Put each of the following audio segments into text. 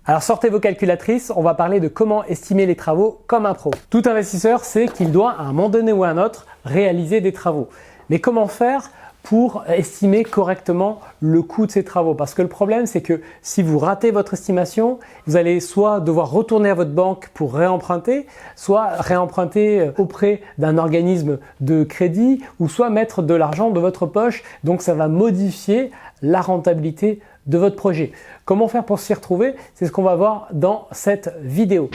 Alors sortez vos calculatrices, on va parler de comment estimer les travaux comme un pro. Tout investisseur sait qu'il doit à un moment donné ou à un autre réaliser des travaux. Mais comment faire pour estimer correctement le coût de ces travaux? Parce que le problème, c'est que si vous ratez votre estimation, vous allez soit devoir retourner à votre banque pour réemprunter, soit réemprunter auprès d'un organisme de crédit, ou soit mettre de l'argent de votre poche. Donc ça va modifier la rentabilité de votre projet. Comment faire pour s'y retrouver? C'est ce qu'on va voir dans cette vidéo.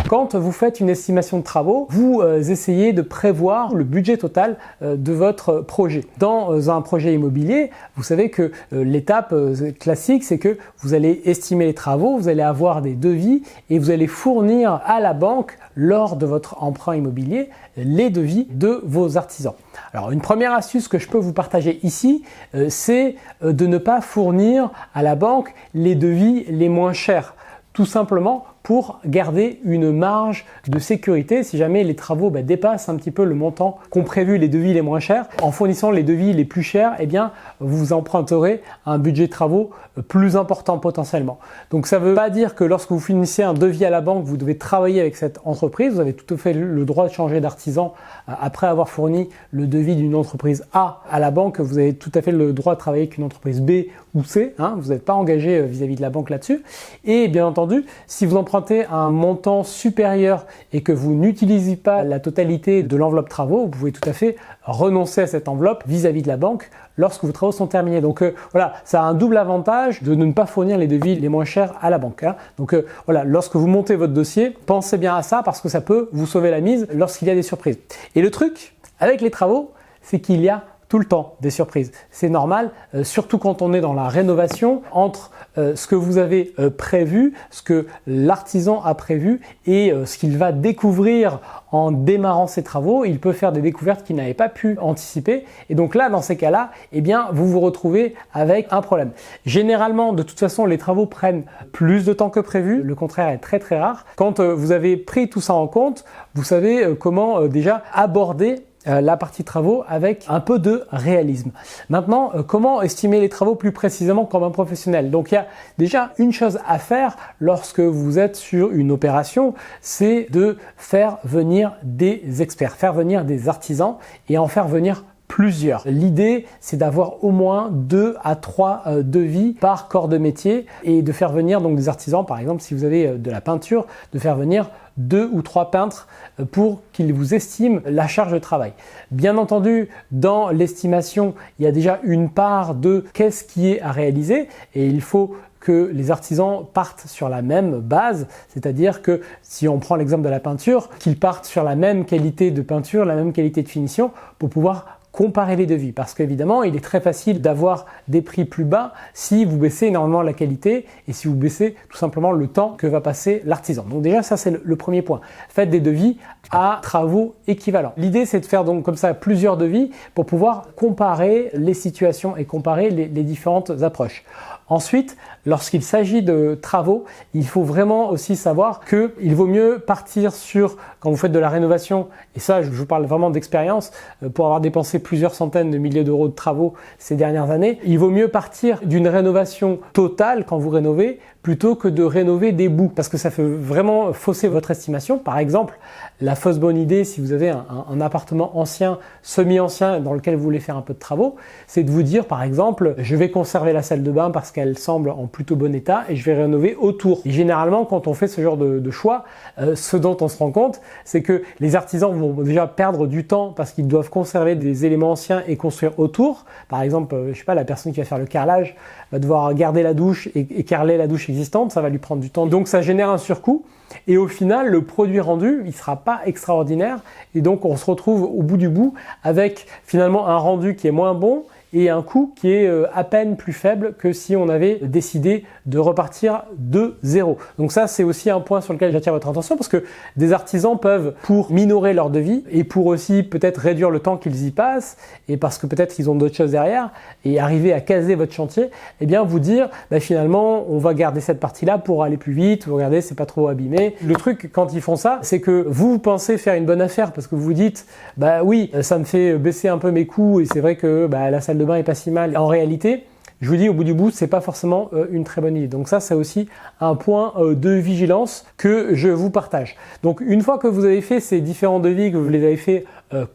Quand vous faites une estimation de travaux, vous essayez de prévoir le budget total de votre projet. Dans un projet immobilier, vous savez que l'étape classique, c'est que vous allez estimer les travaux, vous allez avoir des devis et vous allez fournir à la banque, lors de votre emprunt immobilier, les devis de vos artisans. Alors une première astuce que je peux vous partager ici, c'est de ne pas fournir à la banque les devis les moins chers. Tout simplement pour garder une marge de sécurité si jamais les travaux dépassent un petit peu le montant qu'ont prévu les devis les moins chers. En fournissant les devis les plus chers, eh bien, vous emprunterez un budget de travaux plus important potentiellement. Donc ça ne veut pas dire que lorsque vous finissez un devis à la banque, vous devez travailler avec cette entreprise. Vous avez tout à fait le droit de changer d'artisan après avoir fourni le devis d'une entreprise A à la banque. Vous avez tout à fait le droit de travailler avec une entreprise B ou C. Vous n'êtes pas engagé vis-à-vis de la banque là-dessus. Et bien entendu, si vous empruntez un montant supérieur et que vous n'utilisez pas la totalité de l'enveloppe travaux, vous pouvez tout à fait renoncer à cette enveloppe vis-à-vis de la banque lorsque vos travaux sont terminés. Donc voilà, ça a un double avantage de ne pas fournir les devis les moins chers à la banque. Donc voilà, lorsque vous montez votre dossier, pensez bien à ça parce que ça peut vous sauver la mise lorsqu'il y a des surprises. Et le truc avec les travaux, c'est qu'il y a tout le temps des surprises. C'est normal, surtout quand on est dans la rénovation, entre ce que vous avez prévu, ce que l'artisan a prévu et ce qu'il va découvrir en démarrant ses travaux. Il peut faire des découvertes qu'il n'avait pas pu anticiper. Et donc là, dans ces cas-là, eh bien, vous vous retrouvez avec un problème. Généralement, de toute façon, les travaux prennent plus de temps que prévu. Le contraire est très très rare. Quand vous avez pris tout ça en compte, vous savez comment déjà aborder la partie travaux avec un peu de réalisme. Maintenant, comment estimer les travaux plus précisément comme un professionnel? Donc il y a déjà une chose à faire lorsque vous êtes sur une opération, c'est de faire venir des experts, faire venir des artisans et en faire venir plusieurs. L'idée, c'est d'avoir au moins 2 à 3 devis par corps de métier et de faire venir donc des artisans, par exemple si vous avez de la peinture, de faire venir 2 ou 3 peintres pour qu'ils vous estiment la charge de travail. Bien entendu, dans l'estimation, il y a déjà une part de qu'est-ce qui est à réaliser et il faut que les artisans partent sur la même base, c'est-à-dire que si on prend l'exemple de la peinture, qu'ils partent sur la même qualité de peinture, la même qualité de finition pour pouvoir comparer les devis parce qu'évidemment il est très facile d'avoir des prix plus bas si vous baissez énormément la qualité et si vous baissez tout simplement le temps que va passer l'artisan. Donc déjà ça c'est le premier point. Faites des devis à travaux équivalents. L'idée c'est de faire donc comme ça plusieurs devis pour pouvoir comparer les situations et comparer les différentes approches. Ensuite, lorsqu'il s'agit de travaux, il faut vraiment aussi savoir qu'il vaut mieux partir sur, quand vous faites de la rénovation, et ça je vous parle vraiment d'expérience, pour avoir dépensé plusieurs centaines de milliers d'euros de travaux ces dernières années, il vaut mieux partir d'une rénovation totale quand vous rénovez plutôt que de rénover des bouts parce que ça fait vraiment fausser votre estimation. Par exemple, la fausse bonne idée si vous avez un appartement ancien, semi-ancien dans lequel vous voulez faire un peu de travaux, c'est de vous dire par exemple je vais conserver la salle de bain parce qu'elle semble en plutôt bon état et je vais rénover autour. Et généralement quand on fait ce genre de choix, ce dont on se rend compte c'est que les artisans vont déjà perdre du temps parce qu'ils doivent conserver des éléments anciens et construire autour. Par exemple, je sais pas, la personne qui va faire le carrelage va devoir garder la douche et carreler la douche existante, ça va lui prendre du temps. Donc ça génère un surcoût et au final le produit rendu il sera pas extraordinaire et donc on se retrouve au bout du bout avec finalement un rendu qui est moins bon et un coût qui est à peine plus faible que si on avait décidé de repartir de zéro. Donc ça, c'est aussi un point sur lequel j'attire votre attention parce que des artisans peuvent, pour minorer leur devis et pour aussi peut-être réduire le temps qu'ils y passent et parce que peut-être qu'ils ont d'autres choses derrière et arriver à caser votre chantier, eh bien vous dire finalement on va garder cette partie-là pour aller plus vite, vous regardez c'est pas trop abîmé. Le truc quand ils font ça, c'est que vous pensez faire une bonne affaire parce que vous vous dites bah oui ça me fait baisser un peu mes coûts et c'est vrai que la salle de bain est pas si mal. En réalité, je vous dis au bout du bout, c'est pas forcément une très bonne idée. Donc ça, c'est aussi un point de vigilance que je vous partage. Donc une fois que vous avez fait ces différents devis, que vous les avez fait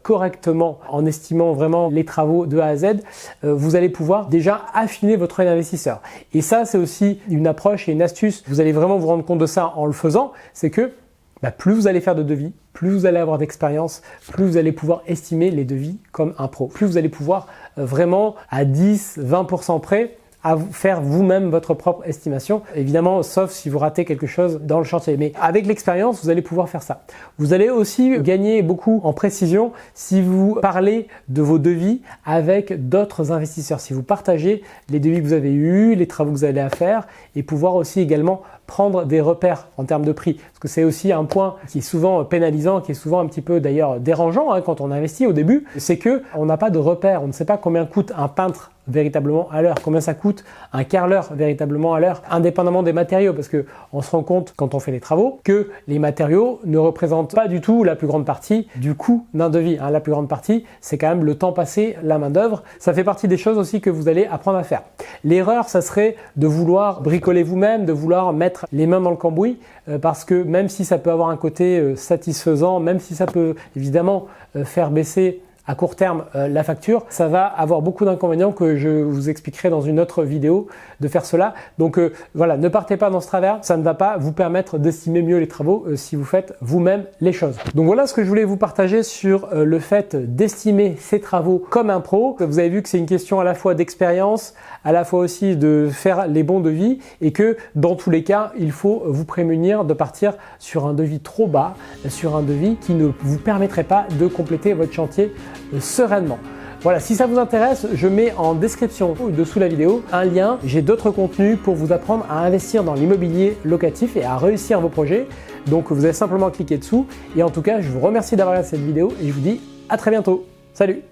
correctement en estimant vraiment les travaux de A à Z, vous allez pouvoir déjà affiner votre œil d'investisseur. Et ça, c'est aussi une approche et une astuce. Vous allez vraiment vous rendre compte de ça en le faisant. C'est que plus vous allez faire de devis, plus vous allez avoir d'expérience, plus vous allez pouvoir estimer les devis comme un pro. Plus vous allez pouvoir vraiment à 10-20% près faire vous-même votre propre estimation. Évidemment, sauf si vous ratez quelque chose dans le chantier. Mais avec l'expérience, vous allez pouvoir faire ça. Vous allez aussi gagner beaucoup en précision si vous parlez de vos devis avec d'autres investisseurs. Si vous partagez les devis que vous avez eus, les travaux que vous allez à faire et pouvoir aussi également prendre des repères en termes de prix. Parce que c'est aussi un point qui est souvent pénalisant, qui est souvent un petit peu d'ailleurs dérangeant quand on investit au début, c'est que on n'a pas de repères. On ne sait pas combien coûte un peintre véritablement à l'heure, combien ça coûte un carreleur véritablement à l'heure, indépendamment des matériaux, parce que on se rend compte quand on fait les travaux que les matériaux ne représentent pas du tout la plus grande partie du coût d'un devis. La plus grande partie, c'est quand même le temps passé, la main d'œuvre. Ça fait partie des choses aussi que vous allez apprendre à faire. L'erreur, ça serait de vouloir bricoler vous-même, de vouloir mettre les mains dans le cambouis, parce que même si ça peut avoir un côté satisfaisant, même si ça peut évidemment faire baisser à court terme la facture, ça va avoir beaucoup d'inconvénients que je vous expliquerai dans une autre vidéo de faire cela. Donc voilà, ne partez pas dans ce travers, ça ne va pas vous permettre d'estimer mieux les travaux si vous faites vous-même les choses. Donc voilà ce que je voulais vous partager sur le fait d'estimer ces travaux comme un pro. Vous avez vu que c'est une question à la fois d'expérience, à la fois aussi de faire les bons devis et que dans tous les cas, il faut vous prémunir de partir sur un devis trop bas, sur un devis qui ne vous permettrait pas de compléter votre chantier sereinement. Voilà, si ça vous intéresse, je mets en description dessous la vidéo un lien. J'ai d'autres contenus pour vous apprendre à investir dans l'immobilier locatif et à réussir vos projets. Donc vous avez simplement cliqué dessous. Et en tout cas, je vous remercie d'avoir regardé cette vidéo et je vous dis à très bientôt. Salut!